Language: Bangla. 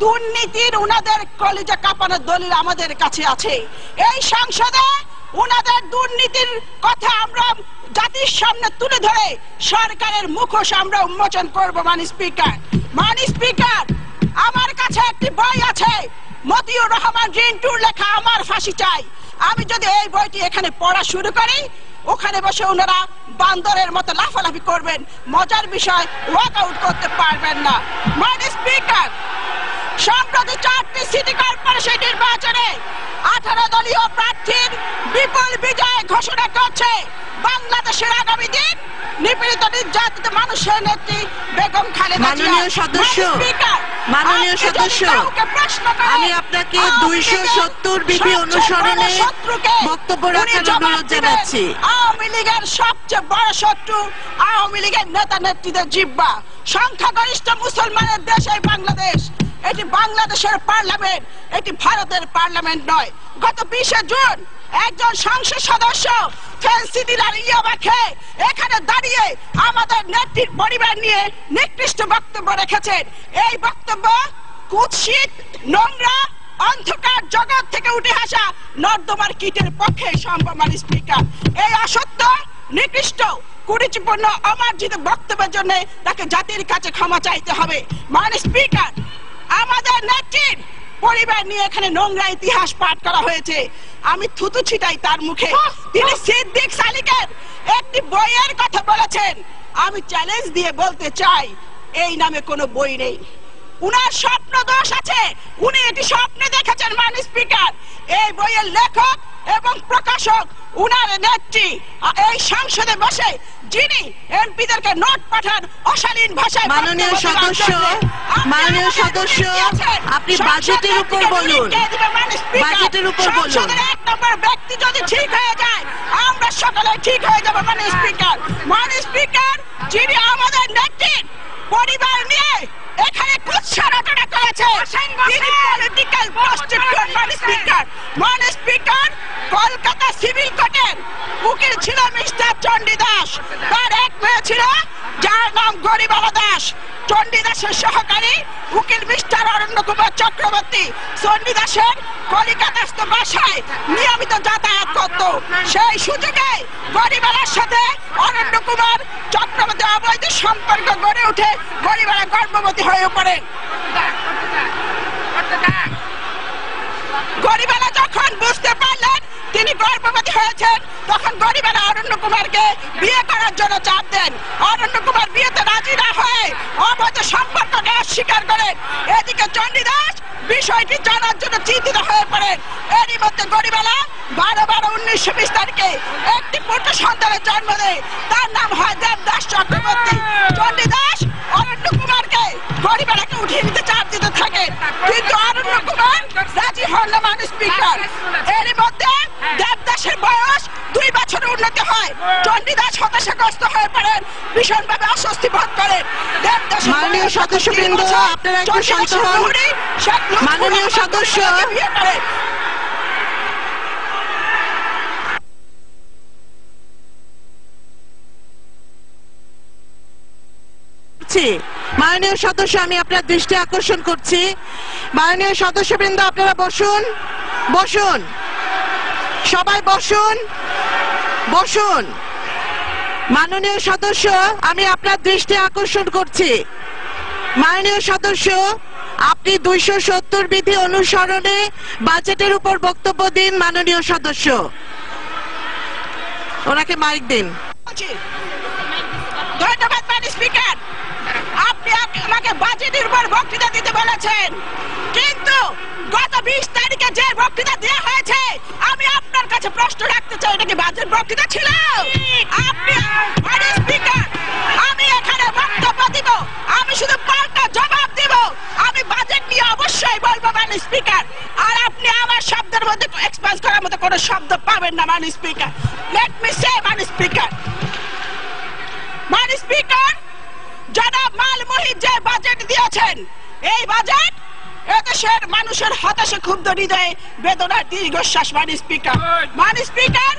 দুর্নীতির উনাদের কলিজা কাঁপানোর দলিল আমাদের কাছে আছে। এই সংসদে উনাদের দুর্নীতির কথা আমরা জাতির সামনে তুলে ধরে সরকারের মুখোশ আমরা উন্মোচন করব। মাননীয় স্পিকার, আমার কাছে একটি বই আছে, মতিউর রহমান রিন্টুর লেখা আমার ফাঁসি চাই। আমি যদি এই বইটি এখানে পড়া শুরু করি, ওখানে বসে ওনারা বান্দরের মতো লাফালাফি করবেন, মজার বিষয় ওয়াকআউট করতে পারবেন না। মাননীয় স্পিকার, সম্প্রতি 4টি সিটি কর্পোরেশন নির্বাচনে 18 দলীয় প্রার্থীর বিপুল বিজয় ঘোষণা করছে বাংলাদেশের আগামী দিন নিপীড়িত নির্যাতিত মানুষের নেত্রী বেগম খালেদা জিয়া। মাননীয় সদস্য, আমি আপনাকে 270 বিধি অনুসরণে বক্তব্য রাখার অনুরোধ জানাচ্ছি। আওয়ামী লীগের সবচেয়ে বড় শত্রু আওয়ামী লীগের নেতা নেত্রীদের জিহ্বা। সংখ্যাগরিষ্ঠ মুসলমানের দেশ এই বাংলাদেশ। এটি বাংলাদেশের পার্লামেন্ট, এটি ভারতের পার্লামেন্ট নয়। গত 20 জুন একজন সংসদ সদস্য ফেন্সিডিল ইয়াবা খেয়ে এখানে দাঁড়িয়ে আমাদের নেত্রীর পরিবার নিয়ে নিকৃষ্ট বক্তব্য রেখেছেন। এই বক্তব্য কুৎসিত, নোংরা, অন্ধকার জগৎ থেকে উঠে আসা নর্দমার কীটের পক্ষে সম্ভব। মাননীয় স্পিকার, এই অসত্য, নিকৃষ্ট, কুরুচিপূর্ণ, অমার্জিত বক্তব্যের জন্য তাকে জাতির কাছে ক্ষমা চাইতে হবে। মাননীয় স্পিকার, আমাদের নেত্রীর পরিবার নিয়ে এখানে নোংরা ইতিহাস পাঠ করা হয়েছে। আমি থুতু ছিটাই তার মুখে। তিনি সিদ্দিক সালিকের একটি বইয়ের কথা বলেছেন। আমি চ্যালেঞ্জ দিয়ে বলতে চাই, এই নামে কোনো বই নেই। উনার স্বপ্ন দোষ আছে, উনি এটি স্বপ্নে দেখেছেন। মাননীয় স্পিকার, এই বইয়ের লেখক এবং প্রকাশক উনার নেত্রী এই সংসদে বসে যিনি এমপিদেরকে নোট পাঠান অশালীন ভাষায়। মাননীয় সদস্য, আপনি বাজেটের উপর বলুন। বাজেটের উপর বলুন। 1 নম্বর ব্যক্তি যদি ঠিক হয়ে যায়, আমরা সকলে ঠিক হয়ে যাব। মাননীয় স্পিকার, যিনি আমাদের নেত্রীর পরিবার নিয়ে এখানে কুৎসারটনা করেছে, তিনি পলিটিক্যাল প্রস্টিটিউট। মাননীয় স্পিকার, কলকাতা সিভিল কোর্টের উকিল ছিল মিস্টার চণ্ডীদাস। তার এক মেয়ে ছিল যার নাম গরিবালা দাস। চণ্ডীদাসের সহকারী উকিল মিস্টার অরণ্য কুমার চক্রবর্তী চণ্ডীদাসের কলিকাতাস্থ বাসায় নিয়মিত যাতায়াত করত। সেই সুযোগে গরিবালার সাথে অরণ্য কুমার চক্রবর্তী অবৈধ সম্পর্ক গড়ে উঠে গরিবালা গর্ভবতী হয়ে পড়েন। গরিবালা যখন বুঝতে পারলেন তিনি গর্ভবতী হয়েছেন, তখন গরিবালা অরণ্য কুমারকে বিয়ে করার জন্য চাপ দেন। অরণ্য কুমার বিয়েতে রাজি না হয়ে অবৈধ সম্পর্ককে অস্বীকার করেন। এদিকে চণ্ডীদাস বিষয়টি জানার জন্য চিন্তিত হয়ে পড়েন। এরই মধ্যে গরিবালা 12/12/1920 তারিখে একটি পুত্র সন্তানের জন্ম দেয়। তার নাম হয় দেবদাস চক্রবর্তী। চণ্ডীদাস অরণ্য কুমারকে গরিবালাকে উঠিয়ে নিতে চাপ দিতে থাকেন, কিন্তু অরণ্য কুমার রাজি হন না। মাননীয় স্পিকার, এরই মধ্যে দেবদাসের বয়স 2 বছরের উন্নতি হয়। চণ্ডীদাস হতাশাগ্রস্ত হয়ে পড়েন, ভীষণভাবে অস্বস্তি বোধ করেন। মাননীয় সদস্যবৃন্দ, আপনারা একটু শান্ত হন। মাননীয় সদস্য, মাননীয় সদস্য, আমি আপনার দৃষ্টি আকর্ষণ করছি। মাননীয় সদস্যবৃন্দ, আপনারা বসুন। সবাই বসুন। মাননীয় সদস্য, আমি আপনার দৃষ্টি আকর্ষণ করছি। মাননীয় সদস্য, আপনি 270 বিধি অনুসরণে বাজেটের উপর বক্তব্য দিন। মাননীয় সদস্য, ওনাকে মাইক দিন। ধন্যবাদ। মাননীয় স্পিকার, আপনি আমাকে বাজেটের উপর বক্তৃতা দিতে বলেছেন, কিন্তু গত 20 তারিখে যে বক্তৃতা দেওয়া হয়েছে, আমি আপনার কাছে প্রশ্ন রাখতে চাই, এটা কি বাজেট বক্তৃতা ছিল? মাননীয় স্পিকার, আমি এখানে বক্তব্য দিব, আমি শুধু পাল্টা জবাব দিব। আমি বাজেট নিয়ে অবশ্যই বলবো মাননীয় স্পিকার, আর আপনি আমার শব্দের মধ্যে এক্সপান্স করার মতো কোনো শব্দ পাবেন না। মাননীয় স্পিকার, লেট মি সে, মাননীয় স্পিকার, জনাব মাল মুহিত যে বাজেট দিয়েছেন, এই বাজেট এদেশের মানুষের হতাশা ক্ষুব্ধ হৃদয়ে বেদনার দীর্ঘশ্বাস। মাননীয় স্পিকার,